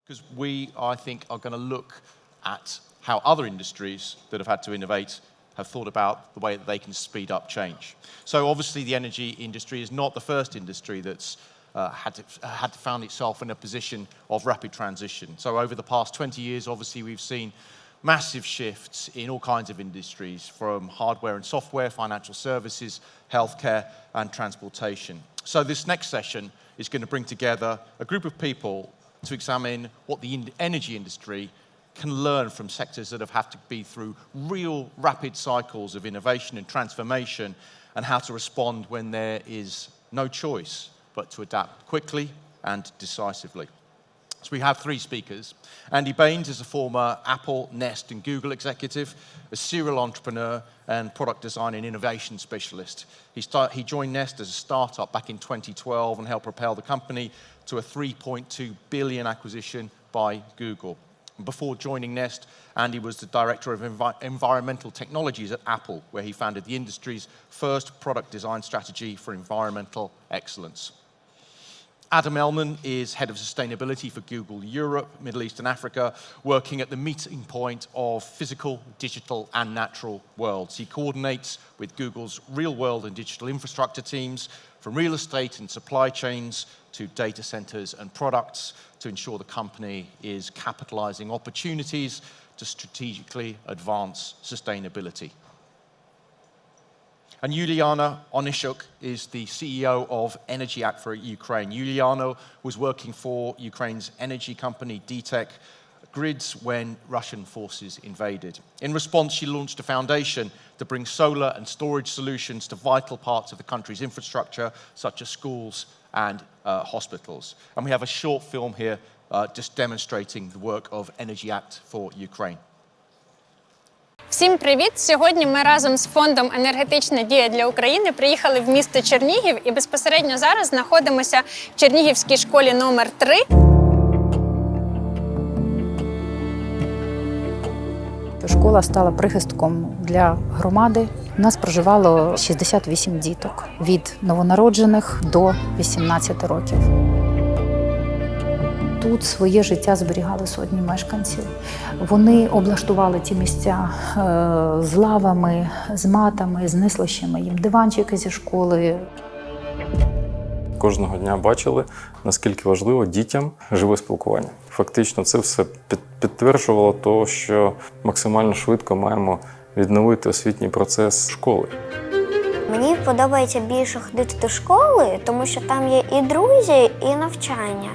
Because we, I think, are going to look at how other industries that have had to innovate have thought about the way that they can speed up change. So obviously the energy industry is not the first industry that's had to found itself in a position of rapid transition. So over the past 20 years, obviously we've seen massive shifts in all kinds of industries, from hardware and software, financial services, healthcare, and transportation. So this next session is going to bring together a group of people to examine what the energy industry can learn from sectors that have had to be through real rapid cycles of innovation and transformation, and how to respond when there is no choice but to adapt quickly and decisively. So we have three speakers. Andy Baines is a former Apple, Nest, and Google executive, a serial entrepreneur, and product design and innovation specialist. He joined Nest as a startup back in 2012 and helped propel the company to a $3.2 billion acquisition by Google. Before joining Nest, Andy was the director of environmental technologies at Apple, where he founded the industry's first product design strategy for environmental excellence. Adam Ellman is head of sustainability for Google Europe, Middle East and Africa, working at the meeting point of physical, digital and natural worlds. He coordinates with Google's real world and digital infrastructure teams, from real estate and supply chains to data centers and products, to ensure the company is capitalizing opportunities to strategically advance sustainability. And Yuliana Onyshuk is the CEO of Energy Act for Ukraine. Yuliana was working for Ukraine's energy company, DTEK Grids, when Russian forces invaded. In response, she launched a foundation to bring solar and storage solutions to vital parts of the country's infrastructure, such as schools and hospitals. And we have a short film here just demonstrating the work of Energy Act for Ukraine. Всім привіт! Сьогодні ми разом з фондом «Енергетична дія для України» приїхали в місто Чернігів і безпосередньо зараз знаходимося в Чернігівській школі номер 3. Школа стала прихистком для громади. У нас проживало 68 діток від новонароджених до 18 років. Тут своє життя зберігали сотні мешканців. Вони облаштували ті місця з лавами, з матами, з нислощами, їм диванчики зі школи. Кожного дня бачили, наскільки важливо дітям живе спілкування. Фактично це все підтверджувало те, що максимально швидко маємо відновити освітній процес школи. Мені подобається більше ходити до школи, тому що там є і друзі, і навчання.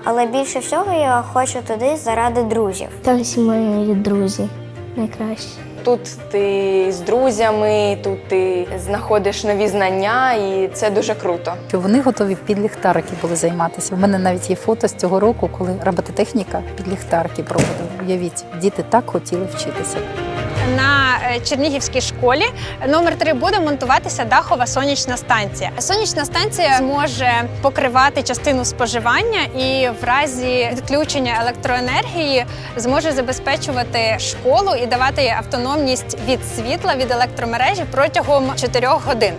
Але більше всього я хочу туди заради друзів. Там всі мої друзі найкращі. Тут ти з друзями, тут ти знаходиш нові знання, і це дуже круто. Вони готові під ліхтарики були займатися. У мене навіть є фото з цього року, коли робототехніка під ліхтарики проводила. Уявіть, діти так хотіли вчитися. На Чернігівській школі номер 3 буде монтуватися дахова сонячна станція. Сонячна станція зможе покривати частину споживання і в разі відключення електроенергії зможе забезпечувати школу і давати автономність від світла, від електромережі протягом 4 годин.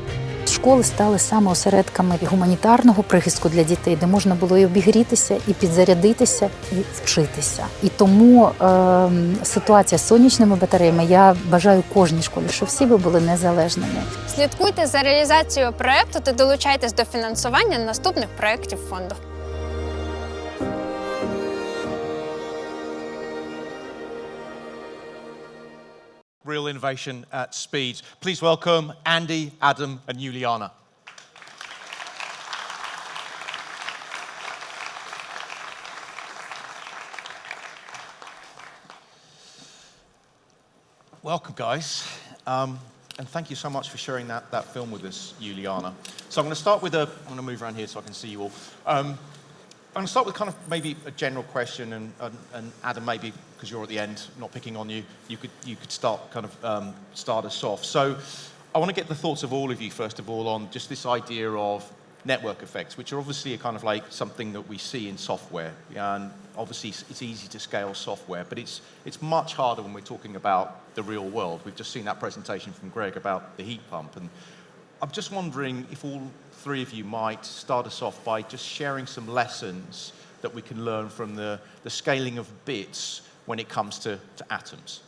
Школи стали саме осередками гуманітарного прихистку для дітей, де можна було і обігрітися, і підзарядитися, і вчитися. І тому ситуація з сонячними батареями, я бажаю кожній школі, щоб всі ви були незалежними. Слідкуйте за реалізацією проєкту та долучайтесь до фінансування наступних проєктів фонду. Real innovation at speed. Please welcome Andy, Adam, and Yuliana. Welcome, guys. And thank you so much for sharing that film with us, Yuliana. So I'm going to start with I'm going to move around here so I can see you all. I'm going to start with kind of maybe a general question, and Adam, maybe because you're at the end, not picking on you, you could start start us off. So I want to get the thoughts of all of you first of all on just this idea of network effects, which are obviously a kind of like something that we see in software, and obviously it's easy to scale software, but it's much harder when we're talking about the real world. We've just seen that presentation from Greg about the heat pump, and I'm just wondering if all three of you might start us off by just sharing some lessons that we can learn from the scaling of bits when it comes to atoms?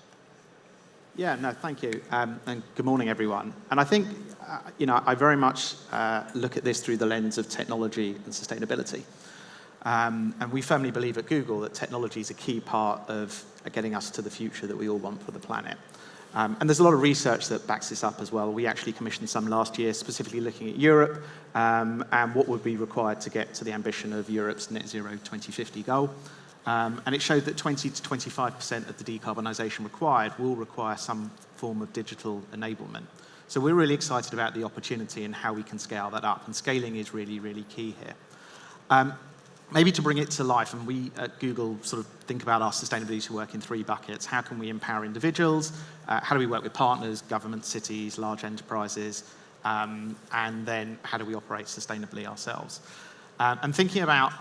Yeah, no, thank you. And good morning, everyone. And I think, I very much look at this through the lens of technology and sustainability. And we firmly believe at Google that technology is a key part of getting us to the future that we all want for the planet. And there's a lot of research that backs this up as well. We actually commissioned some last year, specifically looking at Europe and what would be required to get to the ambition of Europe's net zero 2050 goal. And it showed that 20 to 25% of the decarbonisation required will require some form of digital enablement. So we're really excited about the opportunity and how we can scale that up. And scaling is really, really key here. Maybe to bring it to life, and we at Google sort of think about our sustainability work in 3 buckets. How can we empower individuals? How do we work with partners, governments, cities, large enterprises? And then how do we operate sustainably ourselves? And thinking about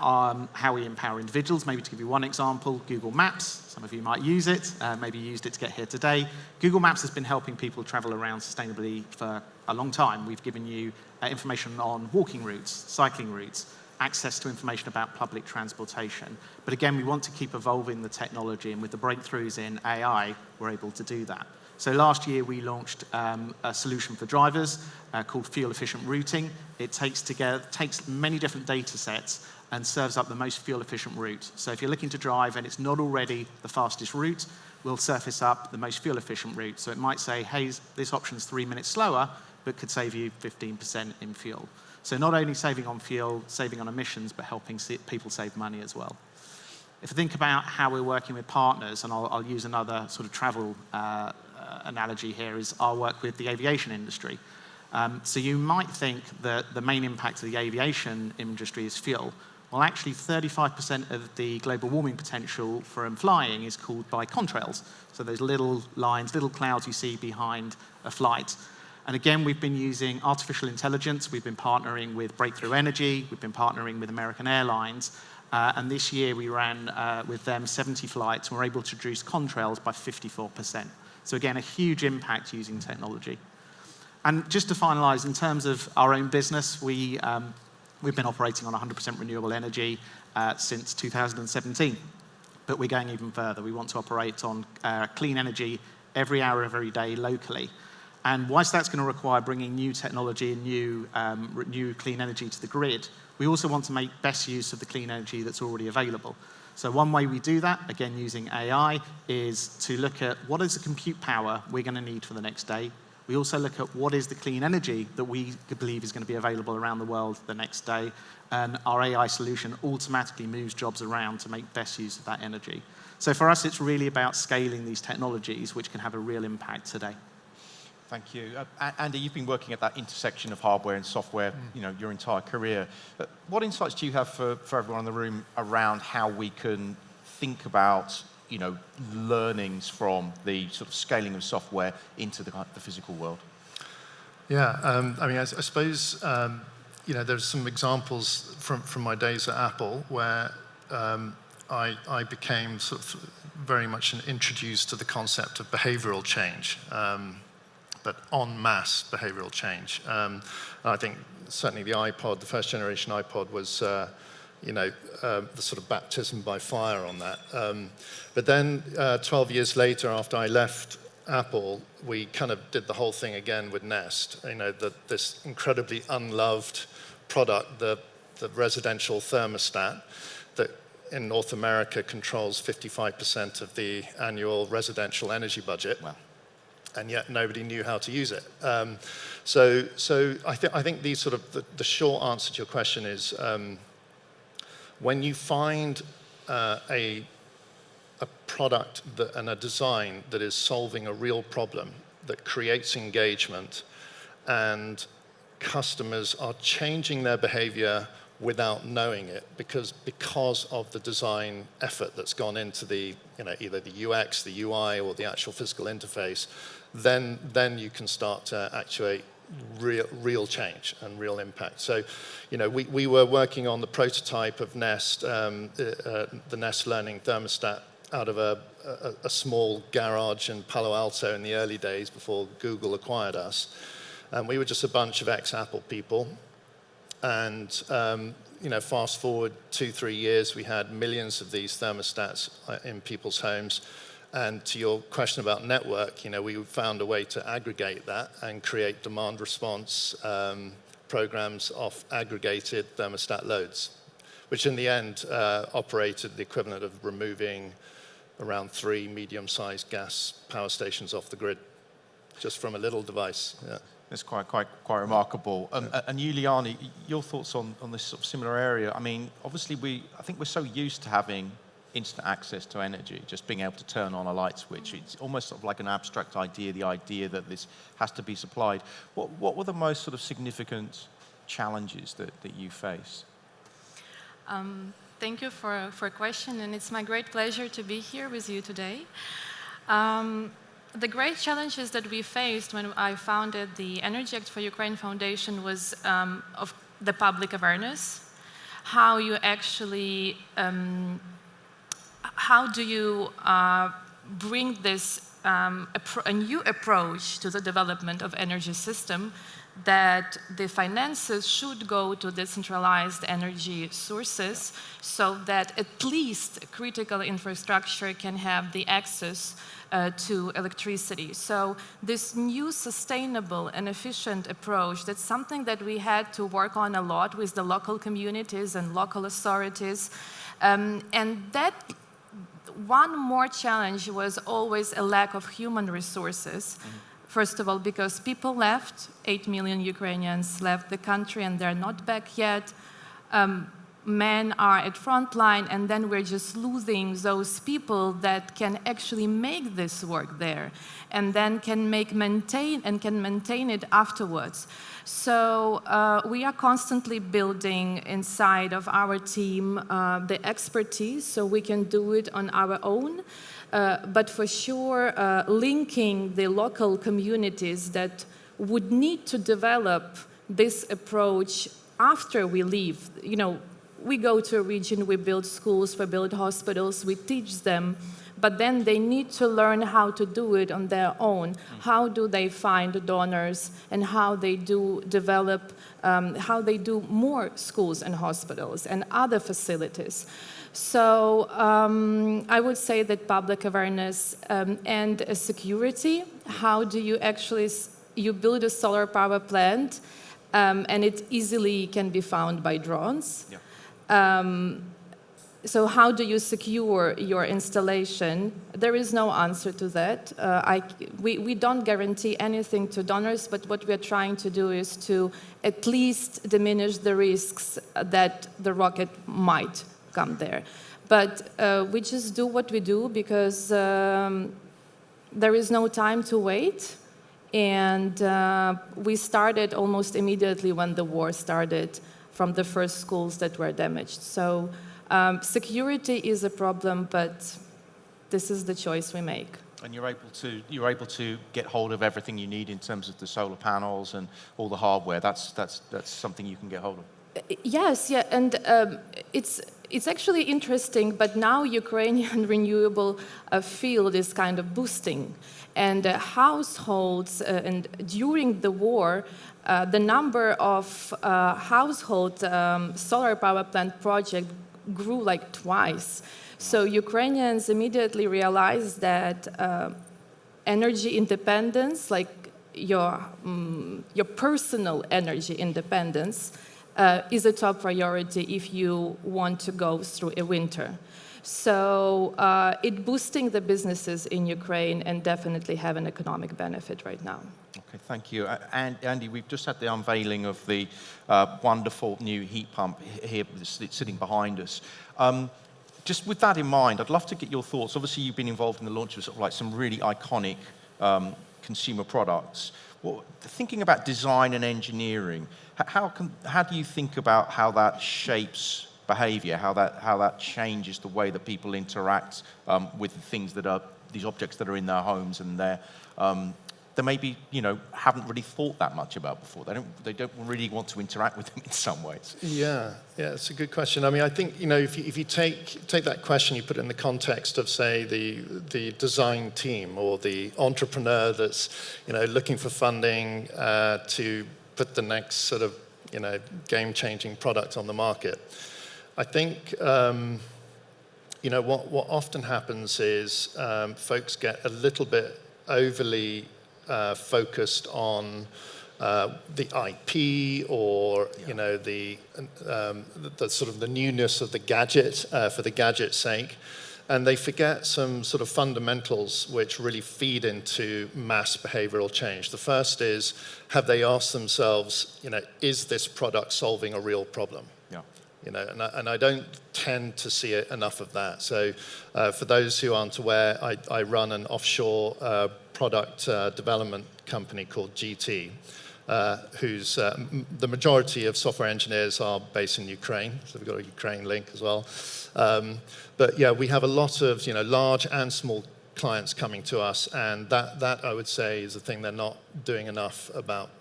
how we empower individuals, maybe to give you one example, Google Maps. Some of you might use it, maybe used it to get here today. Google Maps has been helping people travel around sustainably for a long time. We've given you information on walking routes, cycling routes, access to information about public transportation. But again, we want to keep evolving the technology, and with the breakthroughs in AI, we're able to do that. So last year, we launched a solution for drivers called fuel-efficient routing. It takes many different data sets and serves up the most fuel-efficient route. So if you're looking to drive and it's not already the fastest route, we'll surface up the most fuel-efficient route. So it might say, hey, this option's 3 minutes slower, but could save you 15% in fuel. So not only saving on fuel, saving on emissions, but helping people save money as well. If I think about how we're working with partners, and I'll use another sort of travel analogy here, is our work with the aviation industry. So you might think that the main impact of the aviation industry is fuel. Well, actually, 35% of the global warming potential from flying is caused by contrails. So those little lines, little clouds you see behind a flight. And again, we've been using artificial intelligence. We've been partnering with Breakthrough Energy. We've been partnering with American Airlines. And this year, we ran with them 70 flights, and we're able to reduce contrails by 54%. So again, a huge impact using technology. And just to finalize, in terms of our own business, we've been operating on 100% renewable energy since 2017. But we're going even further. We want to operate on clean energy every hour of every day locally. And whilst that's going to require bringing new technology and new clean energy to the grid, we also want to make best use of the clean energy that's already available. So one way we do that, again using AI, is to look at what is the compute power we're going to need for the next day. We also look at what is the clean energy that we believe is going to be available around the world the next day. And our AI solution automatically moves jobs around to make best use of that energy. So for us, it's really about scaling these technologies, which can have a real impact today. Thank you. Andy, you've been working at that intersection of hardware and software, your entire career. What insights do you have for everyone in the room around how we can think about, learnings from the sort of scaling of software into the physical world? Yeah, I suppose, there's some examples from my days at Apple where I became sort of very much introduced to the concept of behavioral change. But en masse behavioral change. I think certainly the iPod, the first generation iPod was, the sort of baptism by fire on that. But then 12 years later, after I left Apple, we kind of did the whole thing again with Nest. This incredibly unloved product, the residential thermostat that in North America controls 55% of the annual residential energy budget. Wow. And yet nobody knew how to use it. So I think these sort of the short answer to your question is when you find a product and a design that is solving a real problem that creates engagement, and customers are changing their behavior without knowing it because of the design effort that's gone into the either the UX, the UI, or the actual physical interface, then you can start to actuate real change and real impact. So, we were working on the prototype of Nest, the Nest Learning thermostat, out of a small garage in Palo Alto in the early days before Google acquired us. And we were just a bunch of ex-Apple people. And fast forward 2-3 years, we had millions of these thermostats in people's homes. And to your question about network, we found a way to aggregate that and create demand response programs off aggregated thermostat loads, which in the end operated the equivalent of removing around 3 medium-sized gas power stations off the grid, just from a little device. Yeah. It's quite remarkable. And you, Liani, your thoughts on this sort of similar area? I mean, obviously, I think we're so used to having instant access to energy, just being able to turn on a light switch. It's almost sort of like an abstract idea, the idea that this has to be supplied. What were the most sort of significant challenges that you face? Thank you for a question, and it's my great pleasure to be here with you today. The great challenges that we faced when I founded the Energy Act for Ukraine Foundation was of the public awareness, how you actually how do you bring this a new approach to the development of energy system, that the finances should go to decentralized energy sources so that at least critical infrastructure can have the access to electricity. So this new sustainable and efficient approach, that's something that we had to work on a lot with the local communities and local authorities. And that one more challenge was always a lack of human resources. Mm-hmm. First of all, because people left, 8 million Ukrainians left the country and they're not back yet. Men are at front line, and then we're just losing those people that can actually make this work there and then can maintain it afterwards. So we are constantly building inside of our team the expertise so we can do it on our own. But for sure, linking the local communities that would need to develop this approach after we leave. We go to a region, we build schools, we build hospitals, we teach them, but then they need to learn how to do it on their own. How do they find donors, and how they do develop, how they do more schools and hospitals and other facilities. So I would say that public awareness and security, how do you actually, you build a solar power plant and it easily can be found by drones. Yeah. So how do you secure your installation? There is no answer to that. We don't guarantee anything to donors, but what we're trying to do is to at least diminish the risks that the rocket might come there. But we just do what we do because there is no time to wait. And we started almost immediately when the war started from the first schools that were damaged. So security is a problem, but this is the choice we make. And you're able to get hold of everything you need in terms of the solar panels and all the hardware. That's something you can get hold of. Yes, yeah, and it's actually interesting, but now Ukrainian renewable field is kind of boosting. And households, and during the war, the number of household solar power plant projects grew like twice. So Ukrainians immediately realized that energy independence, like your personal energy independence, is a top priority if you want to go through a winter. So it's boosting the businesses in Ukraine and definitely have an economic benefit right now. Okay, thank you. And Andy, we've just had the unveiling of the wonderful new heat pump here sitting behind us. Just with that in mind, I'd love to get your thoughts. Obviously, you've been involved in the launch of sort of like some really iconic consumer products. Well, thinking about design and engineering, how do you think about how that shapes behavior, how that changes the way that people interact with the things that are, these objects that are in their homes and they maybe, haven't really thought that much about before. They don't really want to interact with them in some ways. Yeah, it's a good question. I mean, I think, if you take that question, you put it in the context of, say, the design team or the entrepreneur that's, looking for funding to put the next sort of game-changing product on the market. I think what often happens is folks get a little bit overly focused on the IP or the sort of the newness of the gadget for the gadget's sake, and they forget some sort of fundamentals which really feed into mass behavioral change. The first is, have they asked themselves, is this product solving a real problem? And I don't tend to see enough of that. So for those who aren't aware, I run an offshore product development company called GT, whose the majority of software engineers are based in Ukraine, so we've got a Ukraine link as well. But yeah, we have a lot of large and small clients coming to us, and that I would say is the thing they're not doing enough about.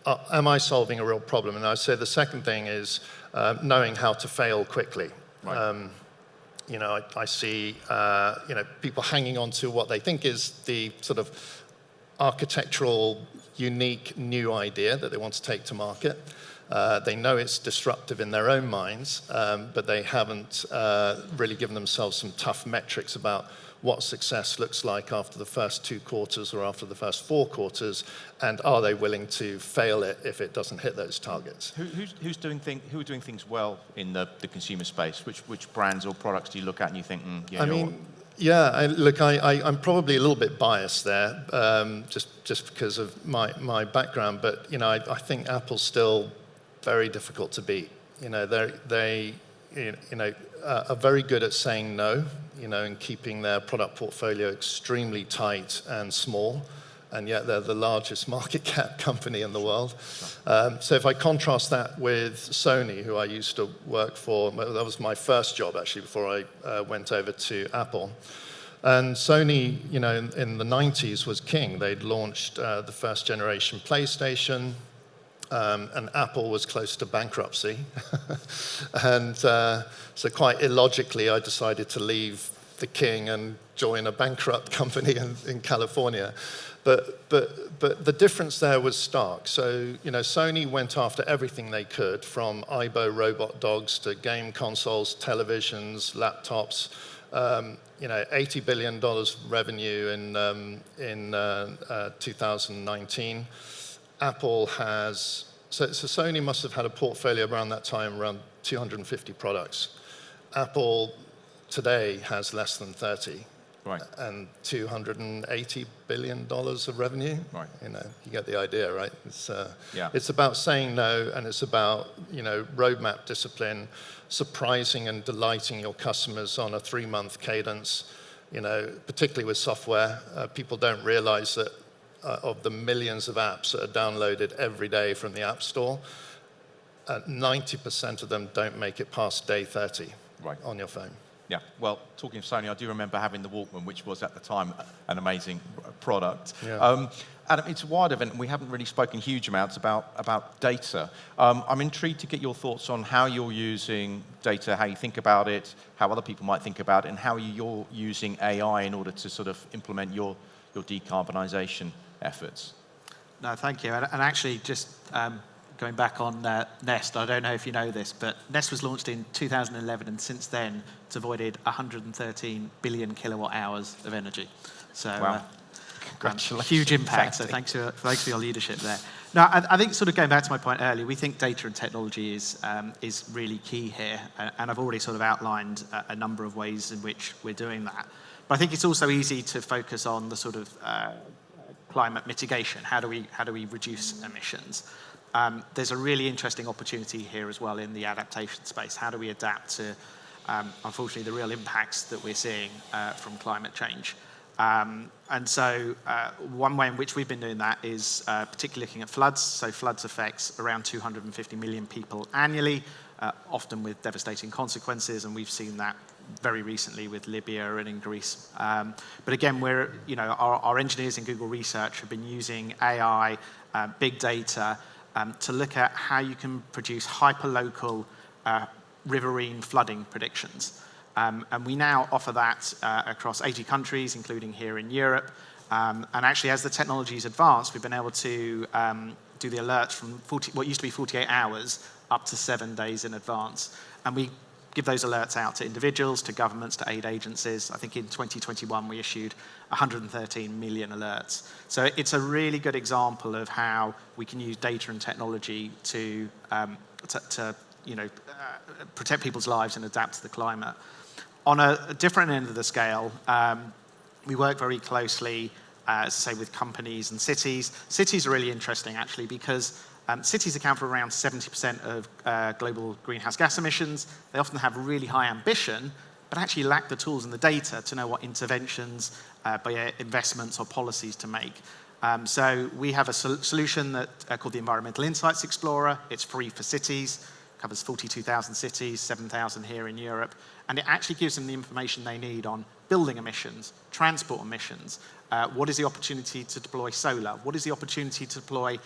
Am I solving a real problem? And I'd say the second thing is knowing how to fail quickly. Right. I see people hanging on to what they think is the sort of architectural, unique, new idea that they want to take to market. They know it's disruptive in their own minds, but they haven't really given themselves some tough metrics about what success looks like after the first 2 quarters or after the first 4 quarters, and are they willing to fail it if it doesn't hit those targets? Who are doing things well in the consumer space? Which brands or products do you look at and you think, I'm probably a little bit biased there, just because of my background, but I think Apple's still very difficult to beat. They are very good at saying no, and keeping their product portfolio extremely tight and small, and yet they're the largest market cap company in the world. So if I contrast that with Sony, who I used to work for, that was my first job actually before I went over to Apple. And Sony, in the 90s was king. They'd launched the first generation PlayStation, and Apple was close to bankruptcy. And so quite illogically, I decided to leave the king and join a bankrupt company in California. But the difference there was stark. So, Sony went after everything they could, from Aibo robot dogs to game consoles, televisions, laptops. $80 billion revenue in 2019. Apple has, so Sony must have had a portfolio around that time, around 250 products. Apple today has less than 30. Right. And $280 billion of revenue. Right. You get the idea, right? It's about saying no, and it's about roadmap discipline, surprising and delighting your customers on a 3-month cadence. Particularly with software, people don't realize that of the millions of apps that are downloaded every day from the App Store, 90% of them don't make it past day 30 on your phone. Yeah, well, talking of Sony, I do remember having the Walkman, which was at the time an amazing product. Yeah. Adam, it's a wide event, and we haven't really spoken huge amounts about data. I'm intrigued to get your thoughts on how you're using data, how you think about it, how other people might think about it, and how you're using AI in order to sort of implement your decarbonisation efforts. No, thank you. And actually, just going back on Nest, I don't know if you know this, but Nest was launched in 2011, and since then it's avoided 113 billion kilowatt hours of energy. So, wow. Congratulations. Huge impact. So thanks for your leadership there. Now, I think sort of going back to my point earlier, we think data and technology is really key here, and I've already sort of outlined a number of ways in which we're doing that. But I think it's also easy to focus on the sort of climate mitigation. How do we reduce emissions? There's a really interesting opportunity here as well in the adaptation space. How do we adapt to, unfortunately, the real impacts that we're seeing from climate change? And so one way in which we've been doing that is particularly looking at floods. So floods affects around 250 million people annually, often with devastating consequences, and we've seen that very recently with Libya and in Greece. But again, our engineers in Google Research have been using AI, big data, to look at how you can produce hyperlocal riverine flooding predictions. And we now offer that across 80 countries, including here in Europe. And actually, as the technology's advanced, we've been able to do the alerts from what used to be 48 hours up to 7 days in advance. And we give those alerts out to individuals, to governments, to aid agencies. I think in 2021 we issued 113 million alerts. So it's a really good example of how we can use data and technology to protect people's lives and adapt to the climate. On a different end of the scale, we work very closely, as I say, with companies and cities. Cities are really interesting, actually, because cities account for around 70% of global greenhouse gas emissions. They often have really high ambition, but actually lack the tools and the data to know what interventions, investments or policies to make. So we have a solution that called the Environmental Insights Explorer. It's free for cities, covers 42,000 cities, 7,000 here in Europe, and it actually gives them the information they need on building emissions, transport emissions. What is the opportunity to deploy solar? What is the opportunity to deploy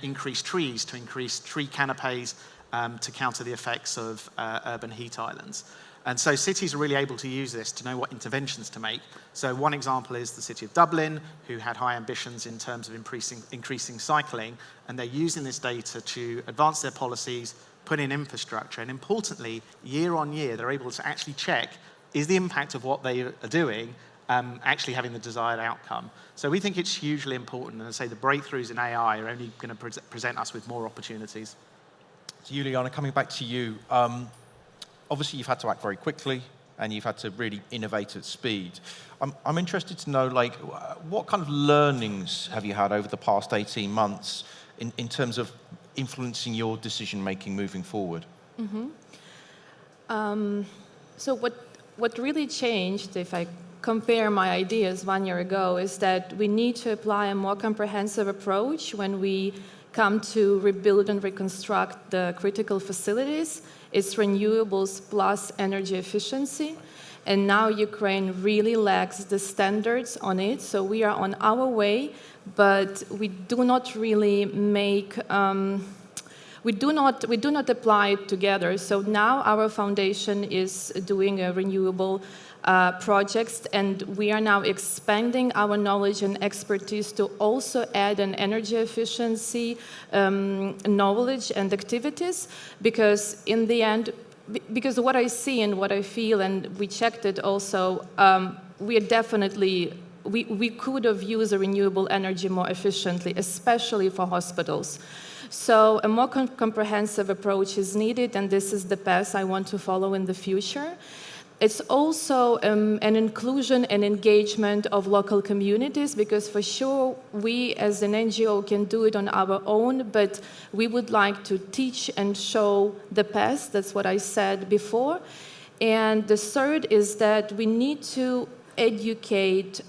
increase trees, to increase tree canopies to counter the effects of urban heat islands? And so cities are really able to use this to know what interventions to make. So one example is the city of Dublin, who had high ambitions in terms of increasing cycling, and they're using this data to advance their policies, put in infrastructure, and importantly, year on year, they're able to actually check, is the impact of what they are doing actually having the desired outcome? So we think it's hugely important, and I say the breakthroughs in AI are only going to present us with more opportunities. So Juliana, coming back to you, obviously you've had to act very quickly and you've had to really innovate at speed. I'm interested to know, like, what kind of learnings have you had over the past 18 months in terms of influencing your decision-making moving forward? So what really changed, if I compare my ideas 1 year ago, is that we need to apply a more comprehensive approach when we come to rebuild and reconstruct the critical facilities. It's renewables plus energy efficiency. And now Ukraine really lacks the standards on it. So we are on our way, but we do not really make, we do not apply it together. So now our foundation is doing a renewable projects, and we are now expanding our knowledge and expertise to also add an energy efficiency knowledge and activities, because in the end, because what I see and what I feel, and we checked it also, we are definitely, we could have used renewable energy more efficiently, especially for hospitals. So a more comprehensive approach is needed, and this is the path I want to follow in the future. It's also an inclusion and engagement of local communities, because for sure we as an NGO can do it on our own, but we would like to teach and show the path. That's what I said before. And the third is that we need to educate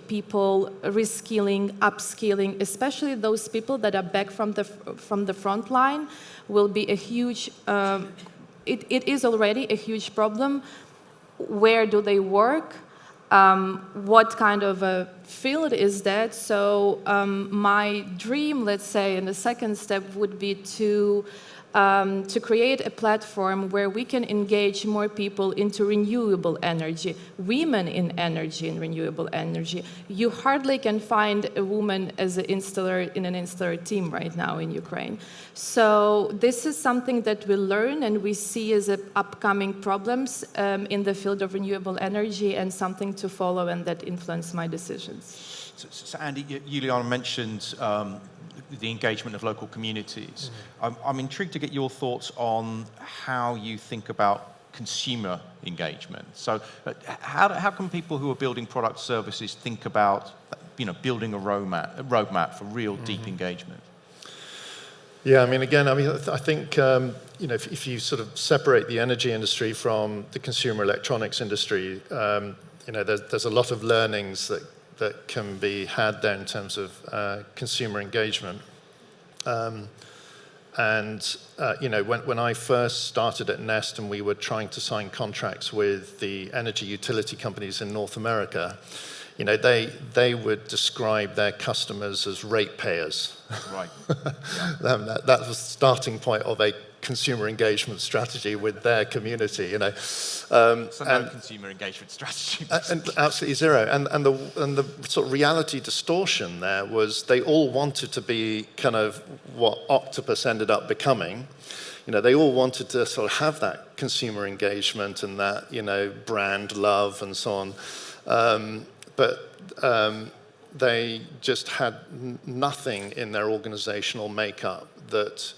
people, reskilling, upskilling, especially those people that are back from the front line will be a huge It is already a huge problem. Where do they work? What kind of a field is that? So my dream, let's say, in the second step would be to create a platform where we can engage more people into renewable energy, women in energy and renewable energy. You hardly can find a woman as an installer in an installer team right now in Ukraine. So this is something that we learn and we see as upcoming problems in the field of renewable energy, and something to follow and that influence my decisions. So Andy, Juliana mentioned the engagement of local communities. Mm-hmm. I'm intrigued to get your thoughts on how you think about consumer engagement. So how can people who are building product services think about, building a roadmap for real deep engagement? Yeah, I think, if you sort of separate the energy industry from the consumer electronics industry, there's a lot of learnings that can be had there in terms of consumer engagement. When I first started at Nest and we were trying to sign contracts with the energy utility companies in North America, they would describe their customers as ratepayers. Right. That was the starting point of a consumer engagement strategy with their community, you know. So no consumer engagement strategy. And absolutely zero. And the sort of reality distortion there was they all wanted to be kind of what Octopus ended up becoming. You know, they all wanted to sort of have that consumer engagement and that, you know, brand love and so on. But they just had nothing in their organizational makeup that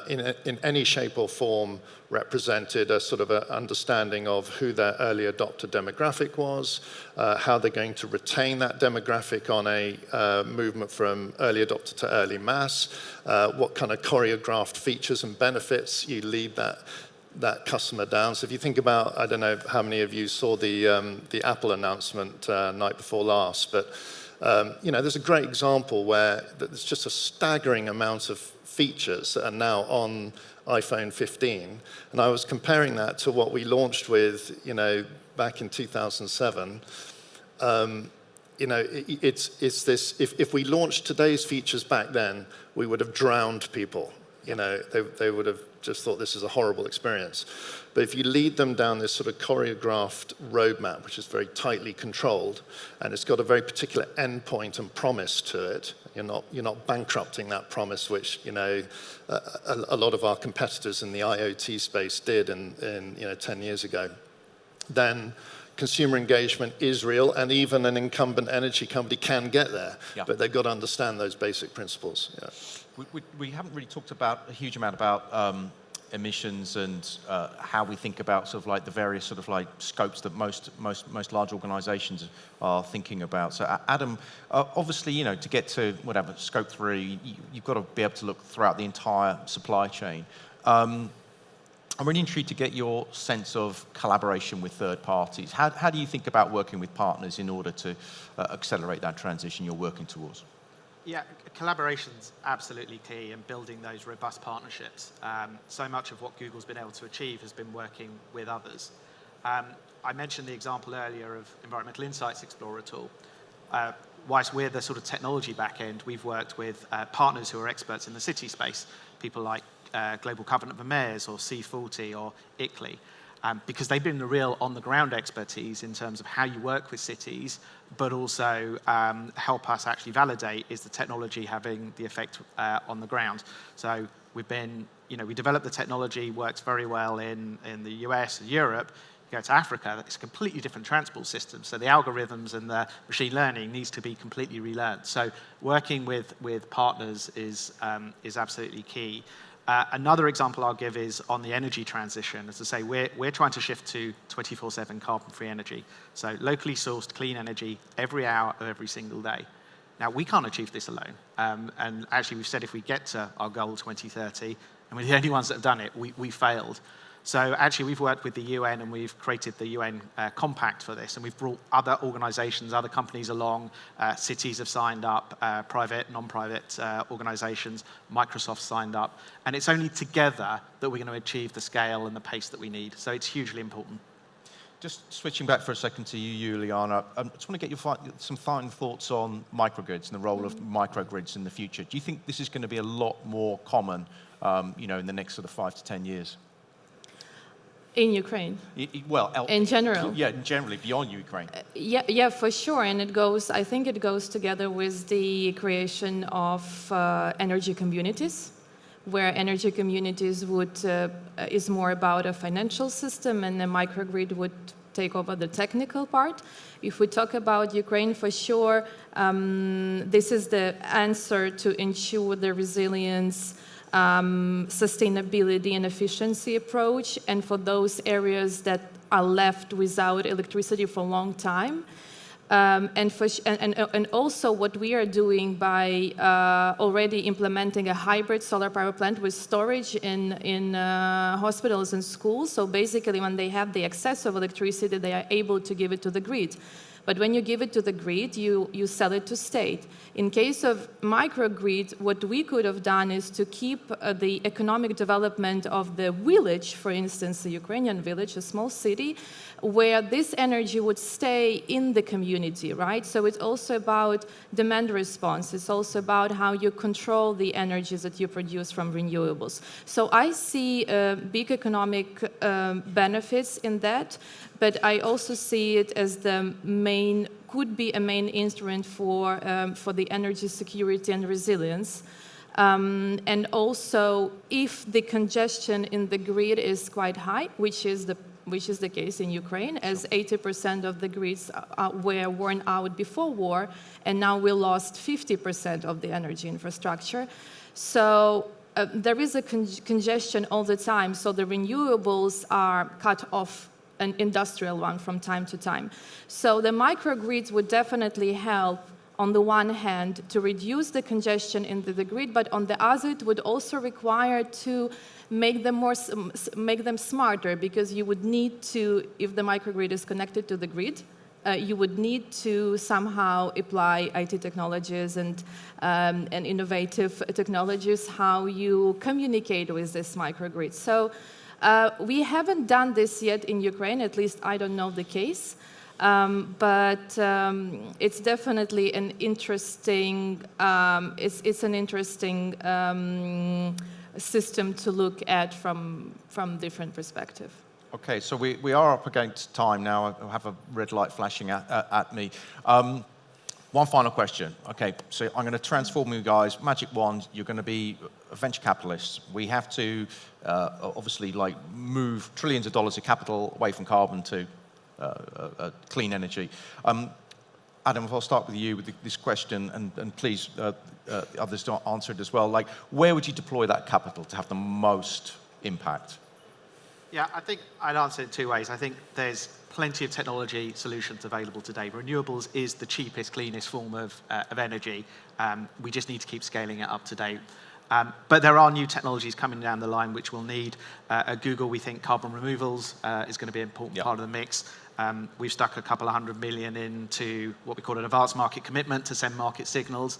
in any shape or form represented a sort of an understanding of who their early adopter demographic was, how they're going to retain that demographic on a movement from early adopter to early mass, what kind of choreographed features and benefits you lead that customer down. So if you think about, I don't know how many of you saw the Apple announcement night before last, but you know, there's a great example where there's just a staggering amount of features that are now on iPhone 15, and I was comparing that to what we launched with, you know, back in 2007. You know, it's this. If we launched today's features back then, we would have drowned people. You know, they would have just thought this is a horrible experience. But if you lead them down this sort of choreographed roadmap, which is very tightly controlled, and it's got a very particular endpoint and promise to it, you're not bankrupting that promise, which, you know, a lot of our competitors in the IoT space did in you know, 10 years ago, then consumer engagement is real, and even an incumbent energy company can get there. Yeah. But they've got to understand those basic principles. Yeah. We haven't really talked about a huge amount about emissions and how we think about sort of like the various sort of like scopes that most large organizations are thinking about. So Adam, obviously, you know, to get to whatever scope 3, you've got to be able to look throughout the entire supply chain. I'm really intrigued to get your sense of collaboration with third parties. How do you think about working with partners in order to accelerate that transition you're working towards? Yeah, collaboration's absolutely key, and building those robust partnerships. So much of what Google's been able to achieve has been working with others. I mentioned the example earlier of Environmental Insights Explorer tool. Whilst we're the sort of technology back end, we've worked with partners who are experts in the city space, people like Global Covenant of Mayors or C40 or ICLEI. Because they've been the real on-the-ground expertise in terms of how you work with cities, but also help us actually validate, is the technology having the effect on the ground. So we've been, you know, we developed the technology, works very well in the US and Europe. You go to Africa, it's a completely different transport system. So the algorithms and the machine learning needs to be completely relearned. So working with partners is absolutely key. Another example I'll give is on the energy transition. As I say, we're trying to shift to 24/7 carbon-free energy. So locally sourced clean energy every hour of every single day. Now, we can't achieve this alone. And actually, we've said if we get to our goal 2030, and we're the only ones that have done it, we failed. So actually, we've worked with the UN, and we've created the UN Compact for this, and we've brought other organizations, other companies along. Cities have signed up, private, non-private organizations. Microsoft signed up. And it's only together that we're going to achieve the scale and the pace that we need. So it's hugely important. Just switching back for a second to you, Juliana, I just want to get some final thoughts on microgrids and the role of microgrids in the future. Do you think this is going to be a lot more common, you know, in the next sort of 5 to 10 years? In Ukraine? Well, in general? Yeah, generally, beyond Ukraine. Yeah, for sure. And I think it goes together with the creation of energy communities, where energy communities is more about a financial system, and the microgrid would take over the technical part. If we talk about Ukraine, for sure, this is the answer to ensure the resilience, sustainability and efficiency approach, and for those areas that are left without electricity for a long time. And also what we are doing by already implementing a hybrid solar power plant with storage in hospitals and schools. So basically when they have the excess of electricity, they are able to give it to the grid. But when you give it to the grid, you sell it to state. In case of microgrid, what we could have done is to keep the economic development of the village, for instance, the Ukrainian village, a small city, where this energy would stay in the community, right? So it's also about demand response. It's also about how you control the energies that you produce from renewables. So I see big economic benefits in that, but I also see it as could be a main instrument for the energy security and resilience. And also, if the congestion in the grid is quite high, which is the case in Ukraine, as 80% of the grids were worn out before war, and now we lost 50% of the energy infrastructure. So there is a congestion all the time, so the renewables are cut off, an industrial one from time to time. So the microgrids would definitely help, on the one hand, to reduce the congestion in the grid, but on the other, it would also require to make them smarter, because you would need to, if the microgrid is connected to the grid, you would need to somehow apply IT technologies and innovative technologies, how you communicate with this microgrid. So we haven't done this yet in Ukraine, at least I don't know the case. But it's definitely an interesting, it's an interesting system to look at from different perspective. Okay, so we are up against time now. I have a red light flashing at me. One final question. Okay, so I'm going to transform you guys. Magic wand, you're going to be venture capitalists. We have to obviously move trillions of dollars of capital away from carbon to clean energy. Adam, if I'll start with you with this question, and please others to answer it as well. Where would you deploy that capital to have the most impact? Yeah, I think I'd answer it two ways. I think there's plenty of technology solutions available today. Renewables is the cheapest, cleanest form of energy. We just need to keep scaling it up to date. But there are new technologies coming down the line which will need, at Google, we think carbon removals is going to be an important part of the mix. We've stuck a couple of $100 million into what we call an advanced market commitment to send market signals.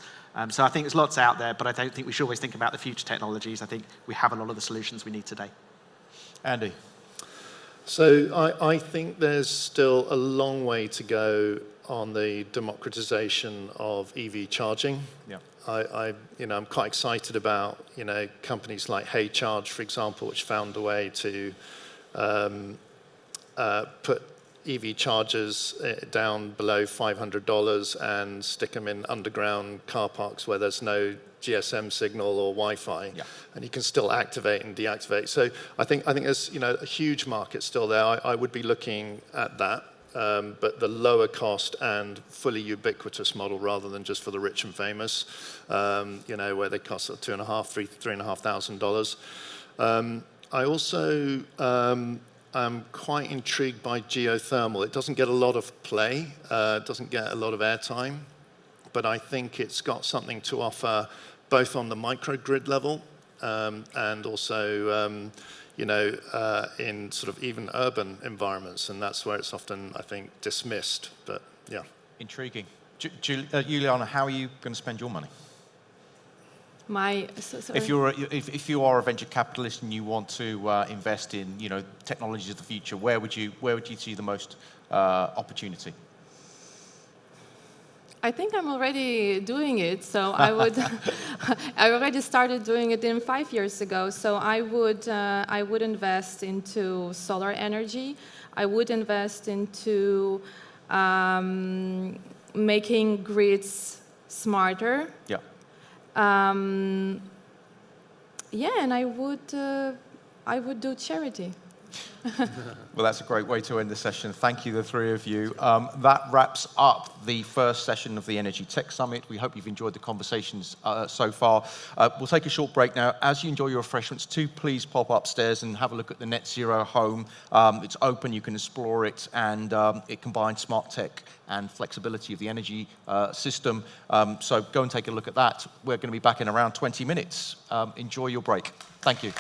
So I think there's lots out there, but I don't think we should always think about the future technologies. I think we have a lot of the solutions we need today. Andy. So I think there's still a long way to go on the democratization of EV charging. Yeah. I'm quite excited about companies like HeyCharge, for example, which found a way to put EV chargers down below $500 and stick them in underground car parks where there's no GSM signal or Wi-Fi, and you can still activate and deactivate. So I think there's a huge market still there. I would be looking at that, but the lower cost and fully ubiquitous model rather than just for the rich and famous, where they cost $3,500 I also I'm quite intrigued by geothermal. It doesn't get a lot of play, it doesn't get a lot of airtime, but I think it's got something to offer both on the microgrid level and also in sort of even urban environments, and that's where it's often, I think, dismissed, but yeah. Intriguing. Juliana, how are you going to spend your money? If you are a venture capitalist and you want to invest in technologies of the future, where would you see the most opportunity? I think I'm already doing it, so I would. I already started doing it 5 years ago. So I would invest into solar energy. I would invest into making grids smarter. Yeah. And I would do charity. Well, that's a great way to end the session. Thank you, the three of you. That wraps up the first session of the Energy Tech Summit. We hope you've enjoyed the conversations so far. We'll take a short break now. As you enjoy your refreshments, please pop upstairs and have a look at the Net Zero Home. It's open, you can explore it, and it combines smart tech and flexibility of the energy system. So go and take a look at that. We're going to be back in around 20 minutes. Enjoy your break. Thank you.